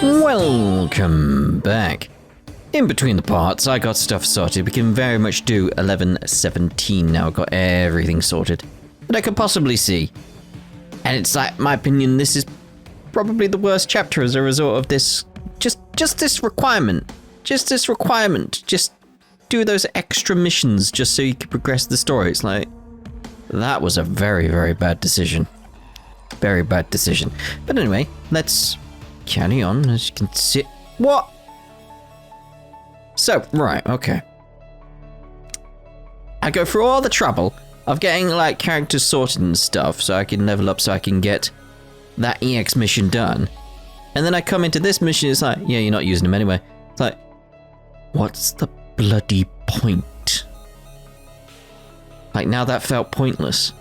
Welcome back. In between the parts, I got stuff sorted. We can very much do 11:17 now. I've got everything sorted that I could possibly see. And it's like, my opinion, this is probably the worst chapter as a result of this. Just this requirement. Just this requirement. Just do those extra missions just so you can progress the story. It's like, that was a very, very bad decision. Very bad decision. But anyway, let's carry on. As you can see. What? So, right, okay. I go through all the trouble of getting, like, characters sorted and stuff so I can level up so I can get that EX mission done. And then I come into this mission, it's like, yeah, you're not using them anyway. It's like, what's the bloody point? Like, now that felt pointless.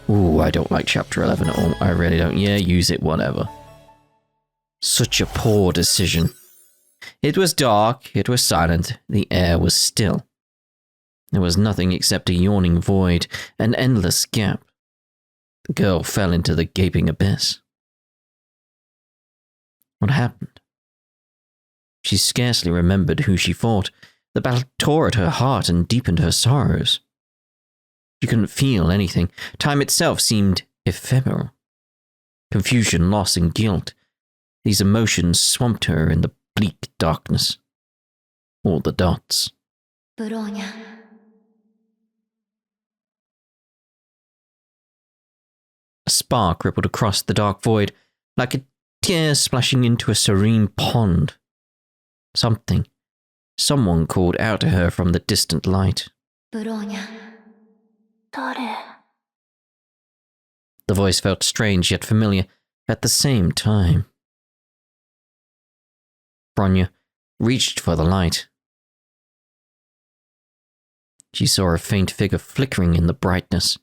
Ooh, I don't like chapter 11 at all. I really don't. Yeah, use it, whatever. Such a poor decision. It was dark, it was silent, the air was still. There was nothing except a yawning void, an endless gap. The girl fell into the gaping abyss. What happened? She scarcely remembered who she fought. The battle tore at her heart and deepened her sorrows. She couldn't feel anything. Time itself seemed ephemeral. Confusion, loss, and guilt. These emotions swamped her in the bleak darkness. All the dots. Bronya. A spark rippled across the dark void, like a tear splashing into a serene pond. Someone called out to her from the distant light. Bronya. Dare? The voice felt strange yet familiar at the same time. Bronya reached for the light. She saw a faint figure flickering in the brightness.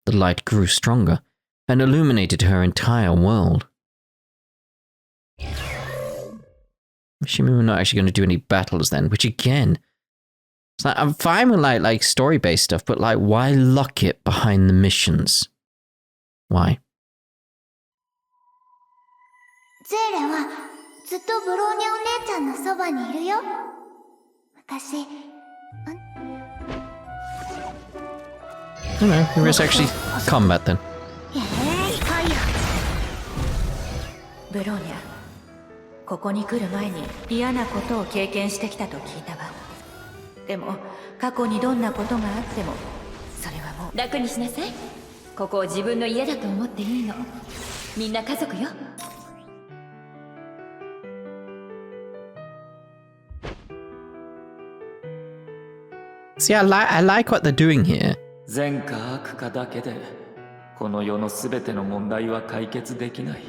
The light grew stronger and illuminated her entire world. Assuming we're not actually going to do any battles then, which again, it's like, I'm fine with like story-based stuff, but like, why lock it behind the missions? Why? I don't know, there is actually combat then. Bronya, ここに来る前に嫌なことを経験してきたと聞いたわ。でも過去にどんなことがあってもそれはもう楽にしなさい。ここを自分の家だと思っていいの。みんな家族よ。See, I like what they're doing here. 善か悪かだけでこの世のすべての問題は解決できない。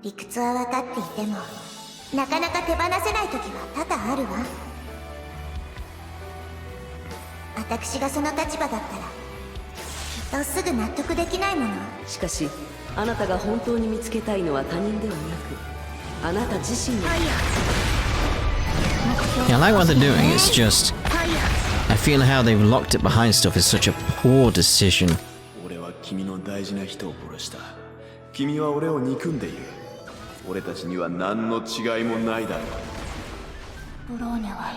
理屈は分かっていてもなかなか手放せない時は多々あるわ。私がその立場だったらきっとすぐ納得できないもの。しかしあなたが本当に見つけたいのは他人ではなくあなた自身の。 Yeah, I like what they're doing, it's just I feel how they've locked it behind stuff is such a poor decision. 俺は君の大事な人を殺した。君は俺を憎んでいる。俺たちには何の違いもないだろう。ブローニャは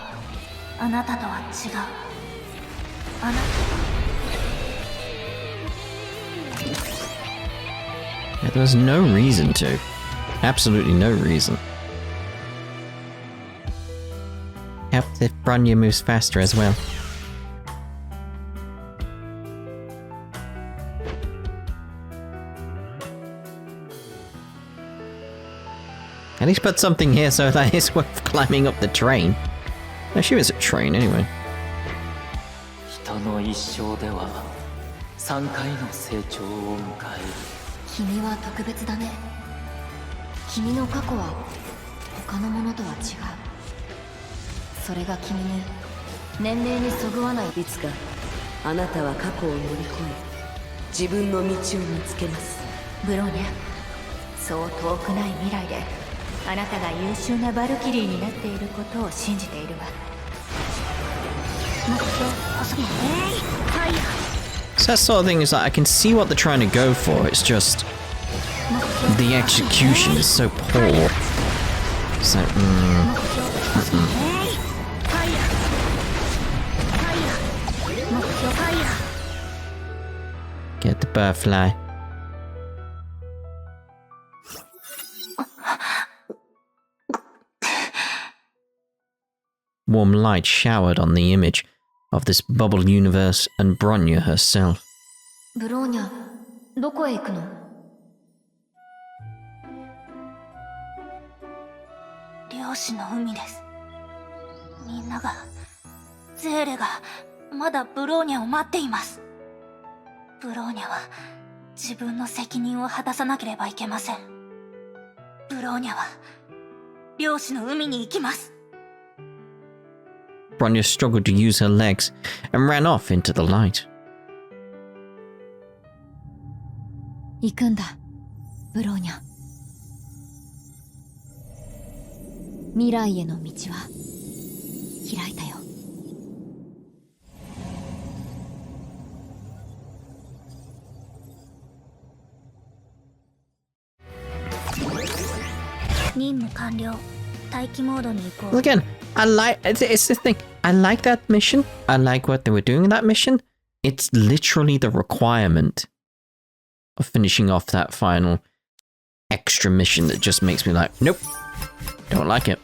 あなたとは違う。あなた Yeah, there was no reason to. Absolutely no reason. Helps if Bronya moves faster as well. At least put something here so that it's worth climbing up the train. I assume it's a train anyway. 人の一生では3回の成長を迎える。君は特別だね。君の過去は他のものとは違う。それが君に年齢にそぐわない。いつかあなたは過去を乗り越え自分の道を見つけます。ブローニャ、そう遠くない未来であなたが優秀なバルキリーになっていることを信じているわ。目標細く。So that sort of thing is like I can see what they're trying to go for. It's just the execution is so poor. So, Get the butterfly. Warm light showered on the image of this bubble universe and Bronya herself. ブローニャ、どこへ行くの？漁師の海です。みんなが、ゼーレがまだブローニャを待っています。ブローニャは自分の責任を果たさなければいけません。ブローニャは漁師の海に行きます。 Bronya struggled to use her legs and ran off into the light. 行くんだ、ブローニャ。未来への道は開いたよ。任務完了。待機モードに行こう。 Again, it's the thing. I like that mission. I like what they were doing in that mission. It's literally the requirement of finishing off that final extra mission that just makes me like, nope, don't like it.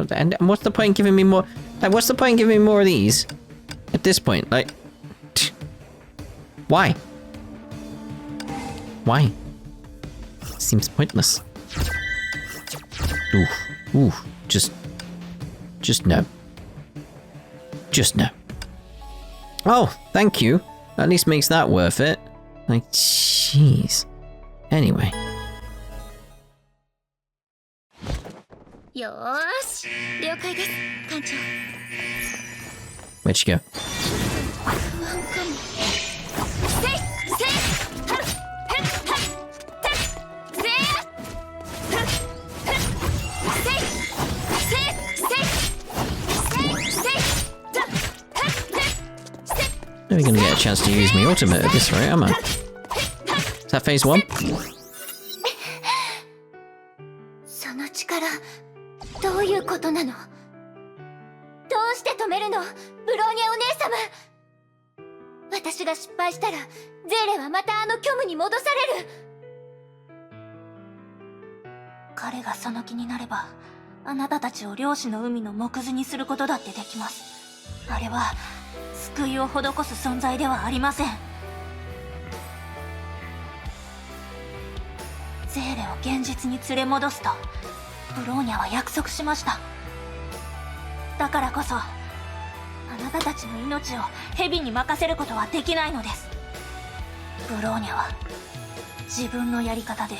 And what's the point giving me more? Like, what's the point giving me more of these? At this point, like, why? Why? Seems pointless. Oof, just no. Just no. Oh, thank you. At least makes that worth it. Like, jeez. Anyway. よーし、了解です、艦長。 Where'd she go? 'Never gonna get a chance to use my ultimate at this rate, am I? Is that phase 1? その力、どういうことなの？どうして止めるの、ブローニャお姉様。私が失敗したら、ゼーレはまたあの虚無に戻される。彼がその気になれば、あなたたちを漁師の海の藻くずにすることだってできます。あれは救いを施す存在ではありません。ゼーレを現実に連れ戻すとブローニャは約束しました。だからこそあなたたちの命を蛇に任せることはできないのです。ブローニャは自分のやり方で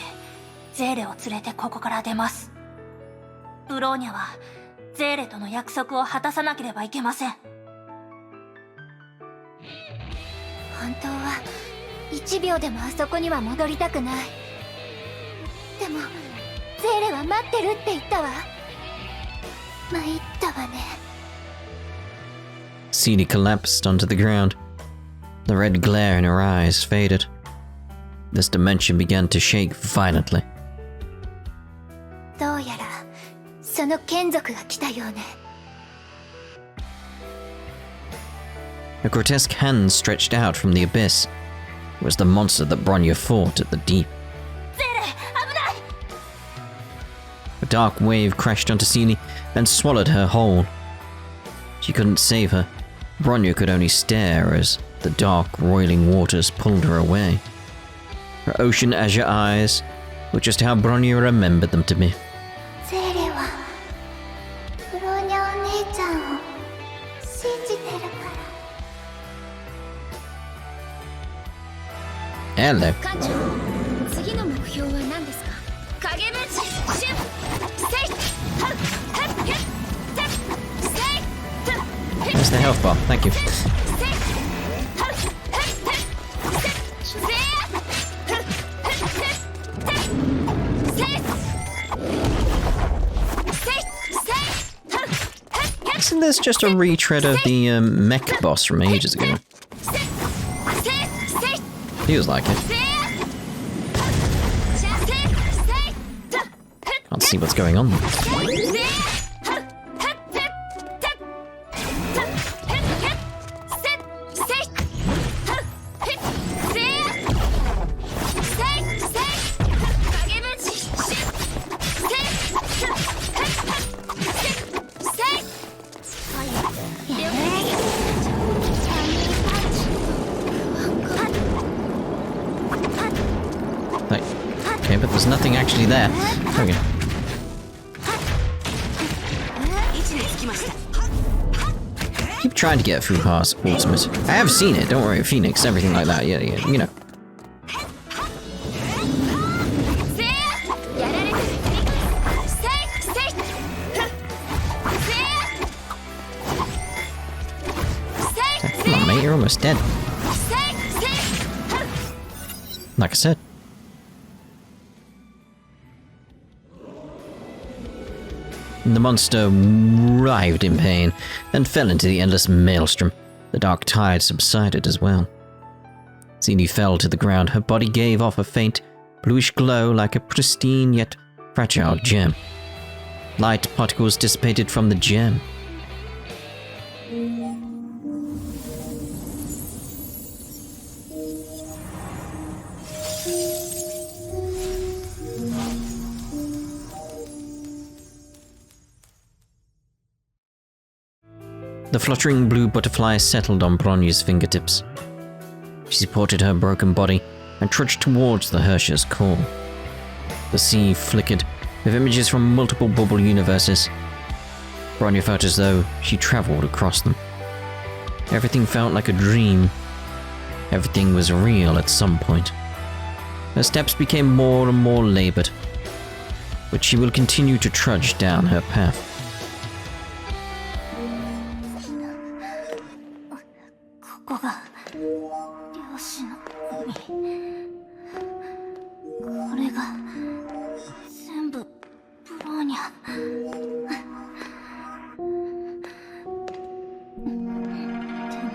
ゼーレを連れてここから出ます。ブローニャはゼーレとの約束を果たさなければいけません。本当は1秒でもあそこには戻りたくない。でもゼーレは待ってるって言ったわ。参ったわね。 Celie collapsed onto the ground. The red glare in her eyes faded. This dimension began to shake violently. どうやらその眷属が来たようね。 A grotesque hand stretched out from the abyss. It was the monster that Bronya fought at the deep. ゼーレ、危ない。 A dark wave crashed onto Celie and swallowed her whole. She couldn't save her. Bronya could only stare as the dark, roiling waters pulled her away. Her ocean azure eyes were just how Bronya remembered them to be. ゼーレはブローニャお姉ちゃんを信じてるから。 Hello. 艦長、次の目標は何ですか？影分身、シュッ、セイ、ハッ、ハッ、ヘッ、セッ、セイ、トゥ、ヘッ、 There's the health bar. Thank you. セイ、ハッ、ヘッ、ヘッ、セッ、セイ、ハッ、ヘッ、ヘッ、セイ、セイ、セイ、ハッ、ヘッ、 Isn't this just a retread of the mech boss from ages ago? Feels like it. Can't see what's going on there. Like, okay, but there's nothing actually there. Okay. Keep trying to get Fuha's ultimate. I have seen it, don't worry, Phoenix, everything like that, yeah, you know. Come on, mate, you're almost dead. Like I said. The monster writhed in pain and fell into the endless maelstrom. The dark tide subsided as well. Zini fell to the ground. Her body gave off a faint, bluish glow like a pristine yet fragile gem. Light particles dissipated from the gem. The fluttering blue butterfly settled on Bronya's fingertips. She supported her broken body and trudged towards the Hersher's call. The sea flickered with images from multiple bubble universes. Bronya felt as though she traveled across them. Everything felt like a dream. Everything was real at some point. Her steps became more and more labored, but she will continue to trudge down her path. ここが漁師の海。これが全部ブローニャ。でも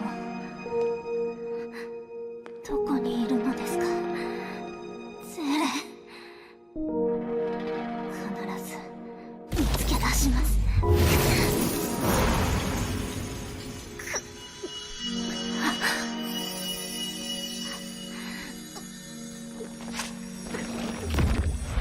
どこにいるのですか、ゼレ。必ず見つけ出します。 What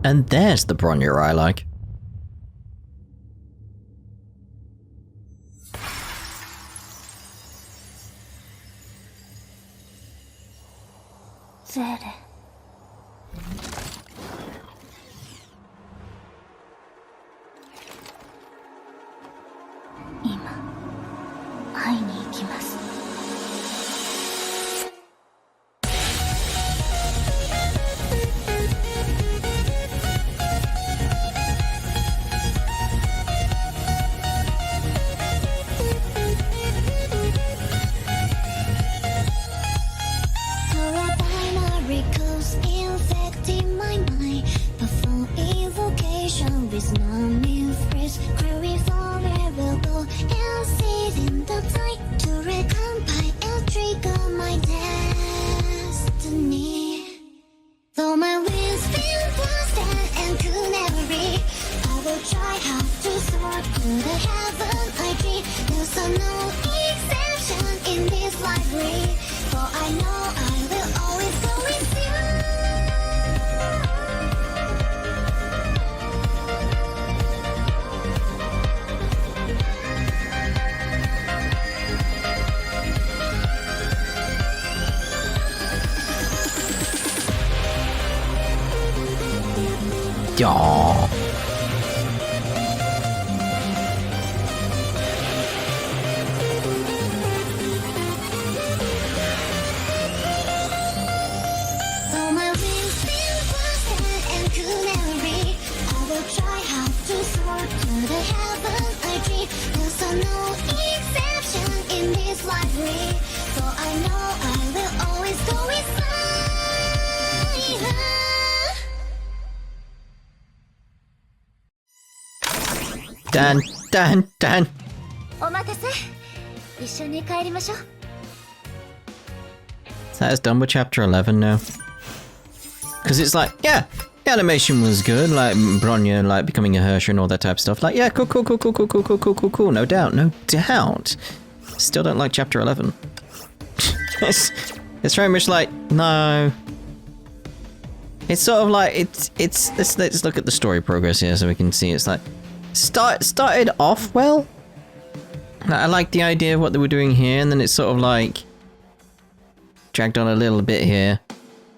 And there's the Bronya I like. Zere. 今会いに行きます。 Aww. Dan. お待たせ。一緒に帰りましょう。 So that's done with chapter 11 now. Because it's like, yeah, the animation was good, like Bronya, like becoming a Hersher and all that type of stuff. Like, yeah, cool, no doubt. Still don't like chapter 11. it's very much like, no. It's sort of like, let's look at the story progress here so we can see. It's like, started off well. I like the idea of what they were doing here, and then it's sort of like dragged on a little bit here.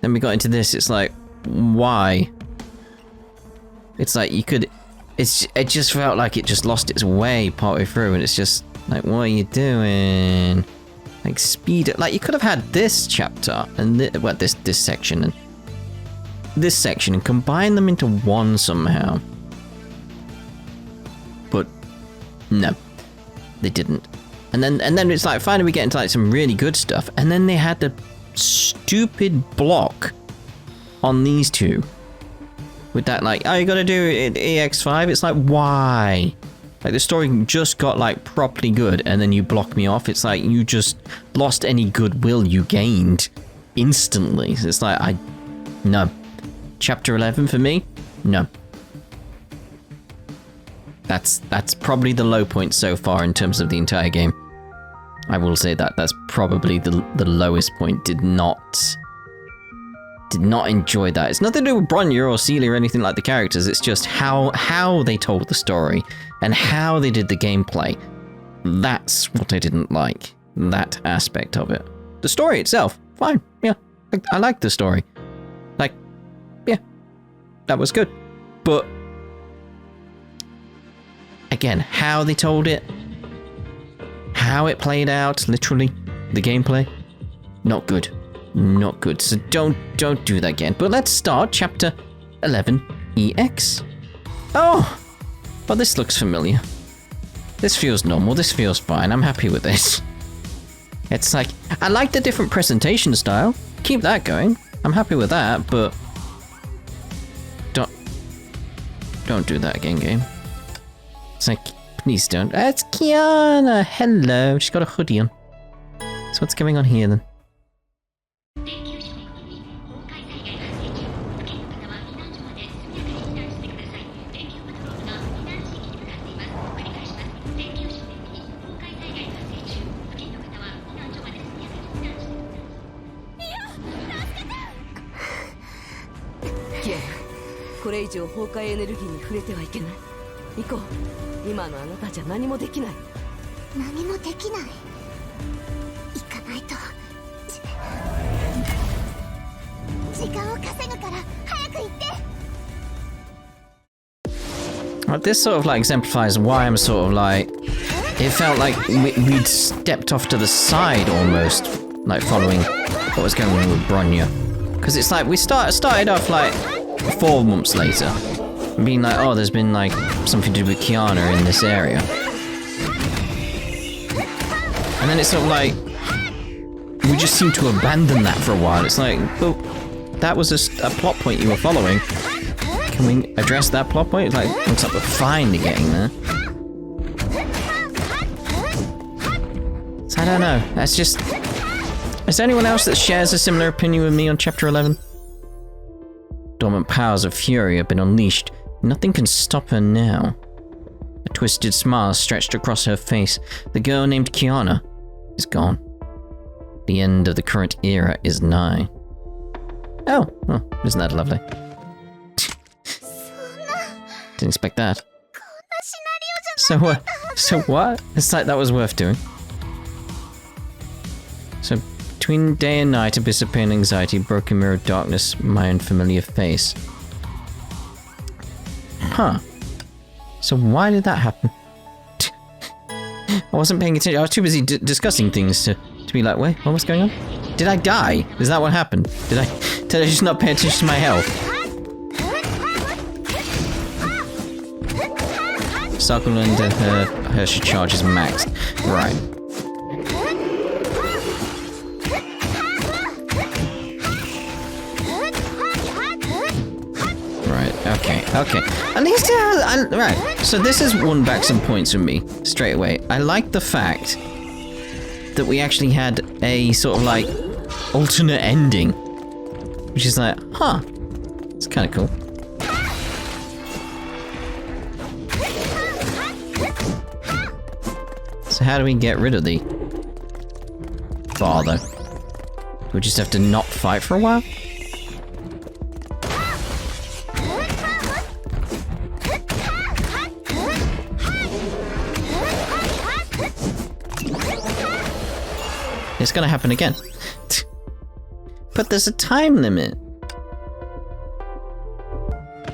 Then we got into this. It's like, why? It's like you could. It just felt like it just lost its way partway through, and it's just like, what are you doing? Like speed it. Like you could have had this chapter and this section and this section and combine them into one somehow. But no, they didn't. And then it's like finally we get into like some really good stuff, and then they had the stupid block on these two with that like, oh, you gotta do it EX5. It's like, why? Like the story just got like properly good, and then you block me off. It's like you just lost any goodwill you gained instantly. So it's like, no. Chapter 11 for me, no. That's probably the low point so far in terms of the entire game. I will say that that's probably the lowest point. Did not enjoy that. It's nothing to do with Bronya or Celia or anything like the characters. It's just how they told the story and how they did the gameplay. That's what I didn't like. That aspect of it. The story itself, fine. Yeah, I like the story. Like, yeah, that was good. But again, how they told it, how it played out, literally, the gameplay, not good. Not good. So don't do that again. But let's start chapter 11 EX. Oh, well, this looks familiar. This feels normal. This feels fine. I'm happy with this. It's like, I like the different presentation style. Keep that going. I'm happy with that, but don't do that again, game. It's like, please don't. It's Kiana. Hello. She's got a hoodie on. So what's going on here then? これ以上崩壊エネルギーに触れてはいけない。行こう。今のあなたじゃ何もできない。何もできない。行かないと。時間を稼ぐから早く行って。This sort of like exemplifies why I'm sort of like, it felt like we'd stepped off to the side almost, like following what was going on with Bronya. Because it's like we started off like 4 months later, being like, oh, there's been like something to do with Kiana in this area. And then it's sort of like, we just seem to abandon that for a while. It's like, well, that was a plot point you were following. Can we address that plot point? It's like, looks like we're finally getting there. So I don't know. That's just... Is there anyone else that shares a similar opinion with me on Chapter 11? Dormant powers of fury have been unleashed. Nothing can stop her now. A twisted smile stretched across her face. The girl named Kiana is gone. The end of the current era is nigh. Oh, isn't that lovely? Didn't expect that. So what? It's like that was worth doing. So, between day and night, abyss of pain and anxiety, broken mirror of darkness, my unfamiliar face. Huh. So why did that happen? I wasn't paying attention. I was too busy discussing things to be like, wait, what was going on? Did I die? Is that what happened? Did I just not pay attention to my health? Circle under her charge is maxed. Right. Right, okay. At least, right. So this has won back some points from me, straight away. I like the fact that we actually had a sort of like alternate ending. Which is like, huh. It's kind of cool. So how do we get rid of the father? Do we just have to not fight for a while? It's gonna happen again. But there's a time limit.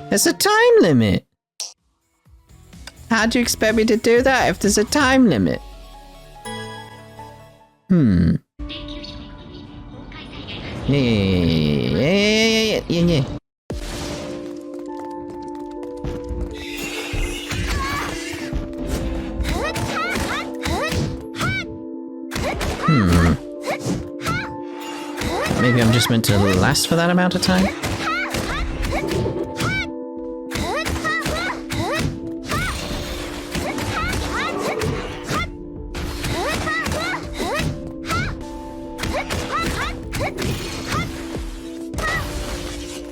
There's a time limit. How do you expect me to do that if there's a time limit? Yeah. Maybe I'm just meant to last for that amount of time?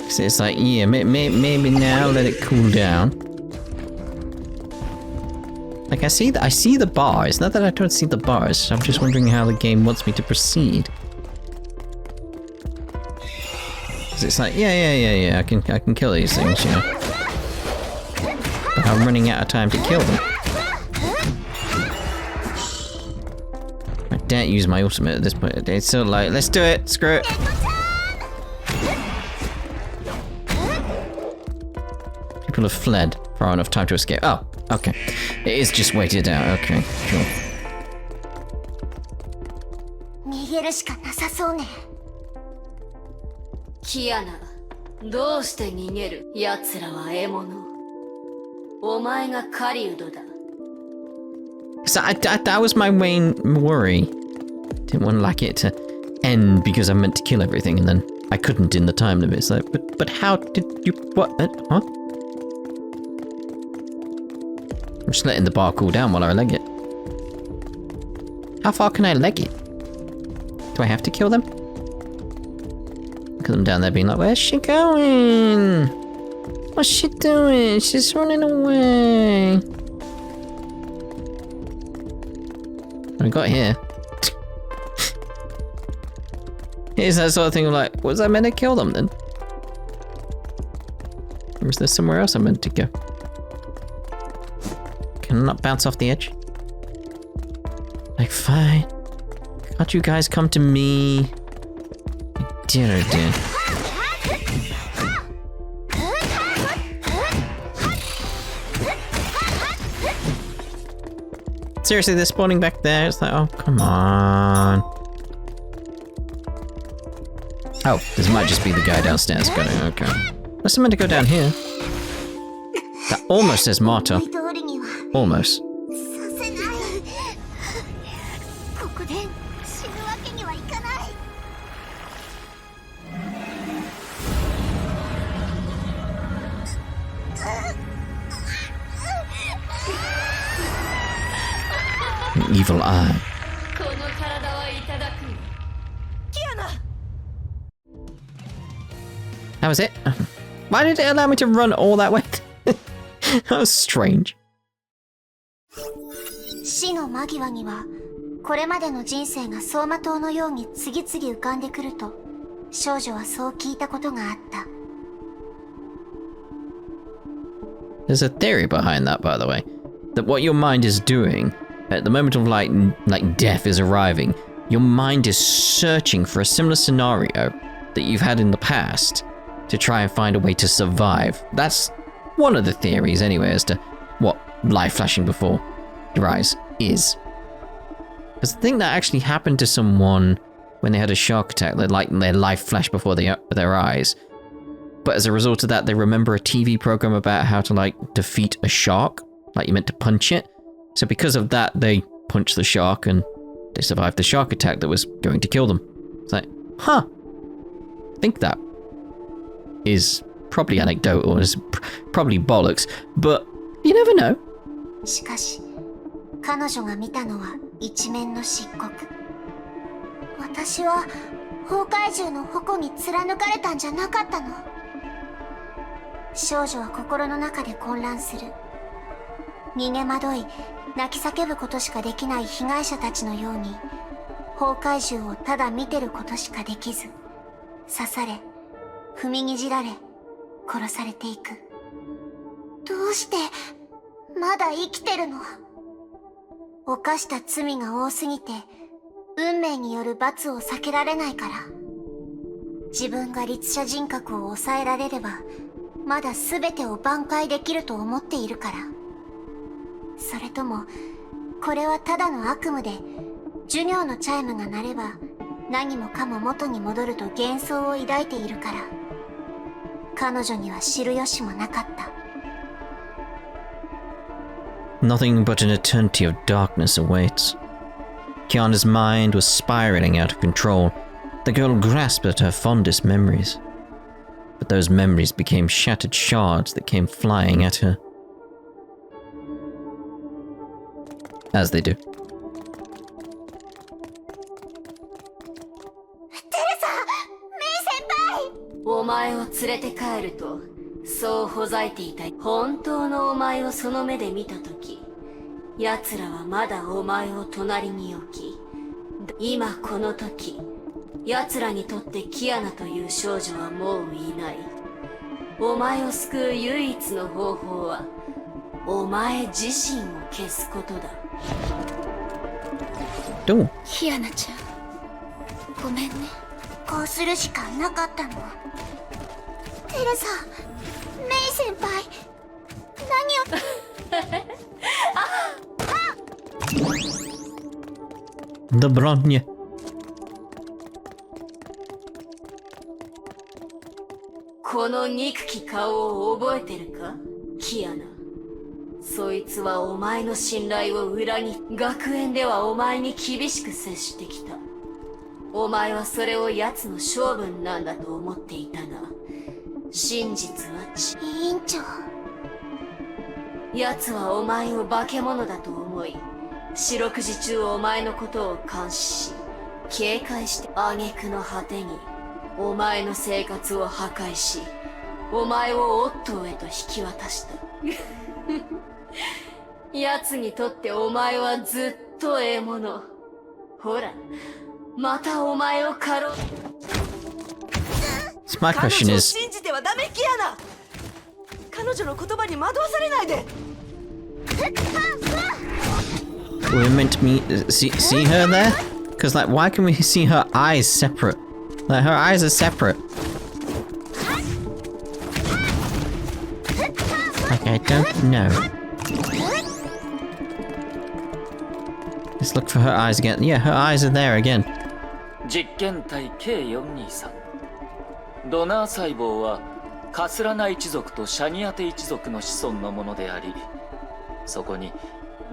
So it's like, yeah, maybe now let it cool down. Like I see the bars. Not that I don't see the bars. I'm just wondering how the game wants me to proceed. It's like, yeah, I can kill these things, you know. But I'm running out of time to kill them. I daren't use my ultimate at this point. It's still like, let's do it, screw it. People have fled far enough time to escape. Oh, okay. It is just waited out, okay, sure. 逃げるしかなさそうね。キアナ、どうして逃げる？奴らは獲物。お前が狩人だ。So that was my main worry. Didn't want like it to end because I meant to kill everything and then I couldn't in the time limit. It's like, but how did you, what, huh? I'm just letting the bar cool down while I leg it. How far can I leg it? Do I have to kill them? Look at them down there being like, where's she going? What's she doing? She's running away. What I got here? It's that sort of thing of like, was I meant to kill them then? Or is there somewhere else I'm meant to go? Can I not bounce off the edge? Like, fine. Can't you guys come to me? Dear, oh dear. Seriously, they're spawning back there. It's like, oh, come on. Oh, this might just be the guy downstairs. Got it, okay. Unless I'm meant to go down here. That almost says martyr. Almost. Evil eye. That was it? Why did it allow me to run all that way? That was strange. 死の間際には、これまでの人生が走馬灯のように次々浮かんでくると、少女はそう聞いたことがあった。There's a theory behind that, by the way. That what your mind is doing, at the moment of like death is arriving, your mind is searching for a similar scenario that you've had in the past to try and find a way to survive. That's one of the theories anyway as to what life flashing before your eyes is. Because the thing that actually happened to someone when they had a shark attack, their life flashed before their eyes. But as a result of that, they remember a TV program about how to like defeat a shark, like you meant to punch it. So because of that, they punched the shark and they survived the shark attack that was going to kill them. It's like, huh. I think that is probably anecdotal, is probably bollocks, but you never know. しかし、彼女が見たのは一面の漆黒。私は崩壊獣の矛に貫かれたんじゃなかったの。少女は心の中で混乱する。逃げ惑い、泣き叫ぶことしかできない被害者たちのように、崩壊獣をただ見てることしかできず、刺され、踏みにじられ、殺されていく。どうしてまだ生きてるの？犯した罪が多すぎて、運命による罰を避けられないから。自分が律者人格を抑えられれば、まだ全てを挽回できると思っているから。それとも、これはただの悪夢で、授業のチャイムが鳴れば、何もかも元に戻ると幻想を抱いているから。彼女には知る由もなかった。Nothing but an eternity of darkness awaits. Kiana's mind was spiraling out of control. The girl grasped at her fondest memories. But those memories became shattered shards that came flying at her. As they do. テレサ、メイ先輩！お前を連れて帰るとそうほざいていた本当のお前をその目で見たとき、奴らはまだお前を隣に置き、今この時、奴らにとってキアナという少女はもういない。お前を救う唯一の方法は、お前自身を消すことだ。どう？キアナちゃん、ごめんね。こうするしかなかったの。テレサ、メイ先輩、何をThe Bronya. この憎き顔を覚えてるか、キアナ。そいつはお前の信頼を裏に、学園ではお前に厳しく接してきた。お前はそれを奴の性分なんだと思っていたが、真実は委員長。奴はお前を化け物だと思い、四六時中お前のことを監視し、警戒して挙句の果てに、お前の生活を破壊し、お前をオットーへと引き渡した。奴にとってお前はずっと獲物。ほら、またお前を狩ろう。So my question is, 信じてはダメ、キアナ。彼女の言葉に惑わされないで。We're meant to see her there? Because, like, why can we see her eyes separate? Like, her eyes are separate. Like, I don't know. Let's look for her eyes again. Yeah, her eyes are there again. 実験体 K423 ドナー細胞はカスラナ一族とシャニアテ一族の子孫のものであり、そこに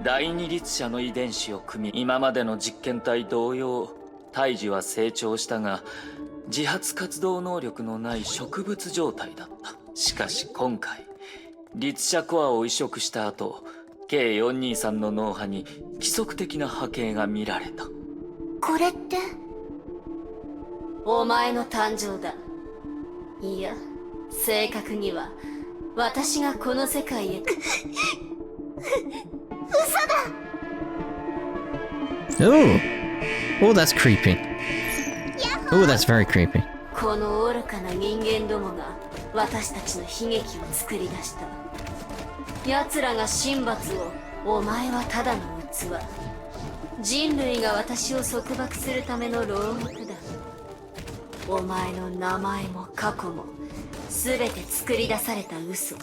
第二律者の遺伝子を組み、今までの実験体同様胎児は成長したが自発活動能力のない植物状態だった。しかし今回律者コアを移植した後、 K423 の脳波に規則的な波形が見られた。これってお前の誕生だ。いや、正確には私がこの世界へ。Oh! Oh, that's creepy. Oh, that's very creepy. この愚かな人間どもが私たちの悲劇を作り出した。奴らが神罰を、お前はただの器。人類が私を束縛するための牢獄だ。お前の名前も過去も全て作り出された嘘。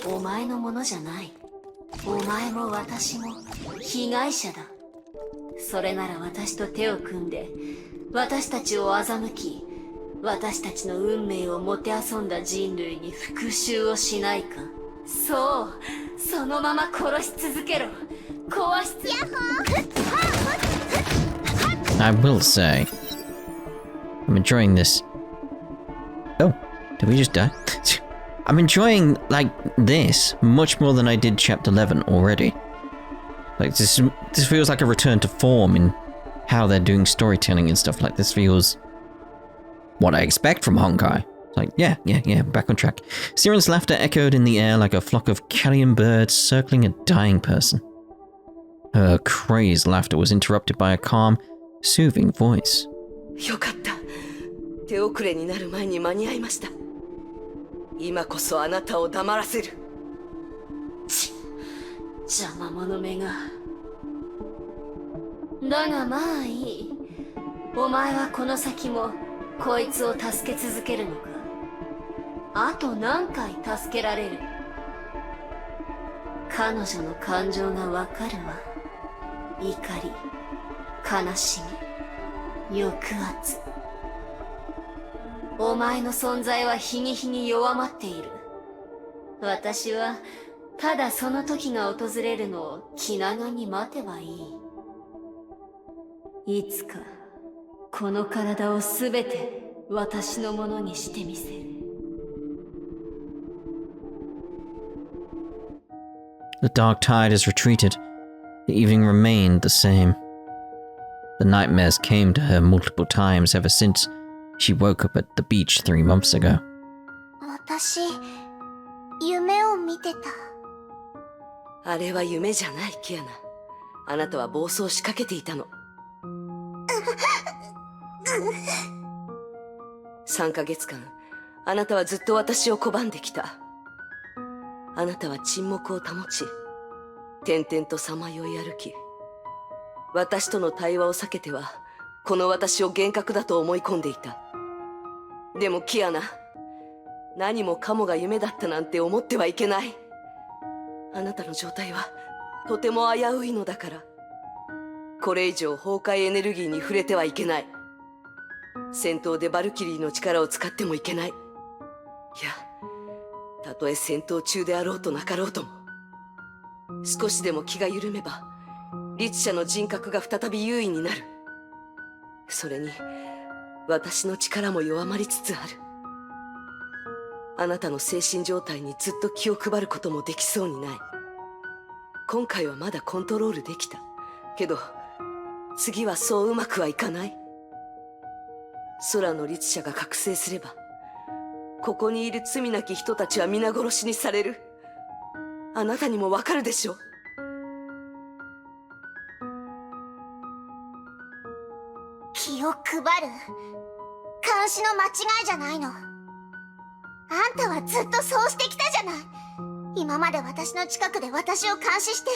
お前のものじゃない。お前も私も被害者だ。それなら私と手を組んで私たちを欺き、私たちの運命をもてあそんだ人類に復讐をしないか。そう、そのまま殺し続けろ。壊しつ。 I will say, I'm enjoying this. Oh, did we just die? I'm enjoying, like, this much more than I did Chapter 11 already. Like, this feels like a return to form in how they're doing storytelling and stuff. Like, this feels what I expect from Honkai. It's like, yeah, back on track. Siren's laughter echoed in the air like a flock of carrion birds circling a dying person. Her crazed laughter was interrupted by a calm, soothing voice. よかった。手遅れになる前に間に合いました。今こそあなたを黙らせる。邪魔者めが。だがまあいい。お前はこの先もこいつを助け続けるのか。あと何回助けられる。彼女の感情がわかるわ。怒り、悲しみ、抑圧。お前の存在は日に日に弱まっている。私はただその時が訪れるのを気長に待てばいい。いつかこの体をすべて私のものにしてみせる。The dark tide has retreated. The evening remained the same. The nightmares came to her multiple times ever since she woke up at the beach 3 months ago. 私、夢を見てた。あれは夢じゃない、キアナ。あなたは暴走しかけていたの。3ヶ月間、あなたはずっと私を拒んできた。あなたは沈黙を保ち、点々とさまよい歩き、私との対話を避けては、この私を幻覚だと思い込んでいた。でもキアナ、何もかもが夢だったなんて思ってはいけない。あなたの状態はとても危ういのだから。これ以上崩壊エネルギーに触れてはいけない。戦闘でバルキリーの力を使ってもいけない。いや、たとえ戦闘中であろうとなかろうとも、少しでも気が緩めば律者の人格が再び優位になる。それに私の力も弱まりつつある。あなたの精神状態にずっと気を配ることもできそうにない。今回はまだコントロールできたけど、次はそううまくはいかない。空の律者が覚醒すれば、ここにいる罪なき人たちは皆殺しにされる。あなたにもわかるでしょ。気を配る？監視の間違いじゃないの。あんたはずっとそうしてきたじゃない。今まで私の近くで私を監視して、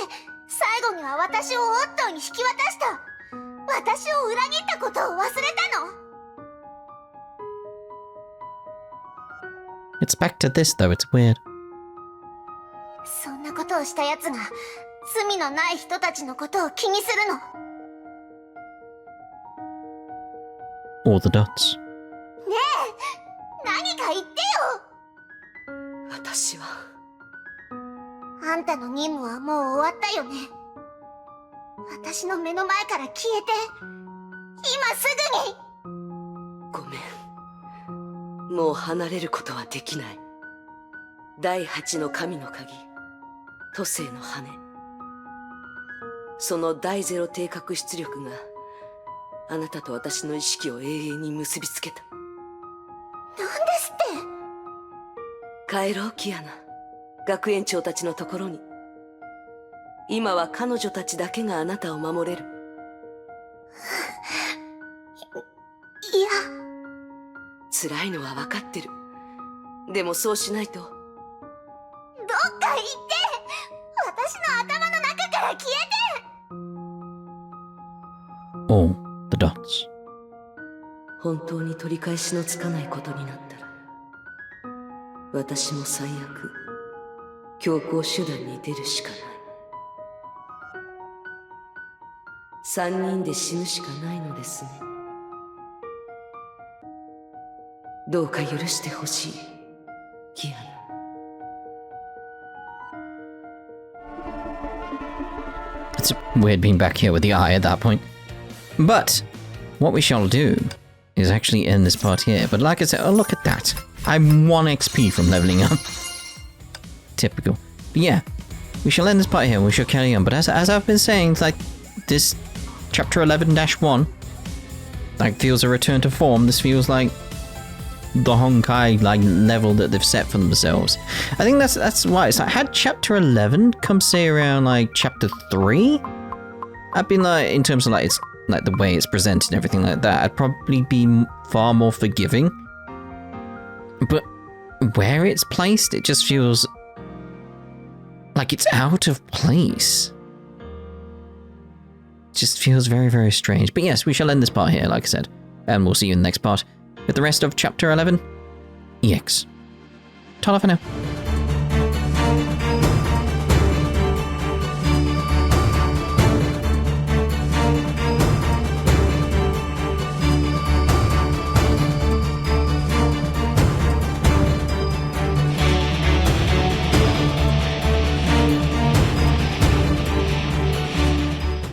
最後には私をオットーに引き渡した。私を裏切ったことを忘れたの？ It's back to this though, it's weird. そんなことをした奴が罪のない人たちのことを気にするの？ All the dots. ねえ、何か言ってよ。私はあんたの任務はもう終わったよね。私の目の前から消えて、今すぐに。ごめん。もう離れることはできない。第8の神の鍵、都政の羽。その第0定格出力があなたと私の意識を永遠に結びつけた。なんですって？帰ろう、キアナ。学園長たちのところに。今は彼女たちだけがあなたを守れる。いや。辛いのは分かってる。でもそうしないと。どっか行って！私の頭の中から消えて！ All the dots. 本当に取り返しのつかないことになったら、私も最悪強行手段に出るしかない。3人で死ぬしかないのですね。どうか許してほしい、キアナ。It's weird being back here with the eye at that point. But what we shall do is actually end this part here. But like I said, oh look at that. I'm 1 XP from leveling up. Typical. But yeah, we shall end this part here and we shall carry on. But as I've been saying, like this chapter 11-1 like feels a return to form. This feels like the Honkai like level that they've set for themselves. I think that's why it's like, had chapter 11 come say around like chapter 3, I'd be like, in terms of like it's like the way it's presented and everything like that, I'd probably be far more forgiving. But where it's placed, it just feels like it's out of place. It just feels very, very strange. But yes, we shall end this part here, like I said, and we'll see you in the next part with the rest of chapter 11 EX. Ta-ra for now.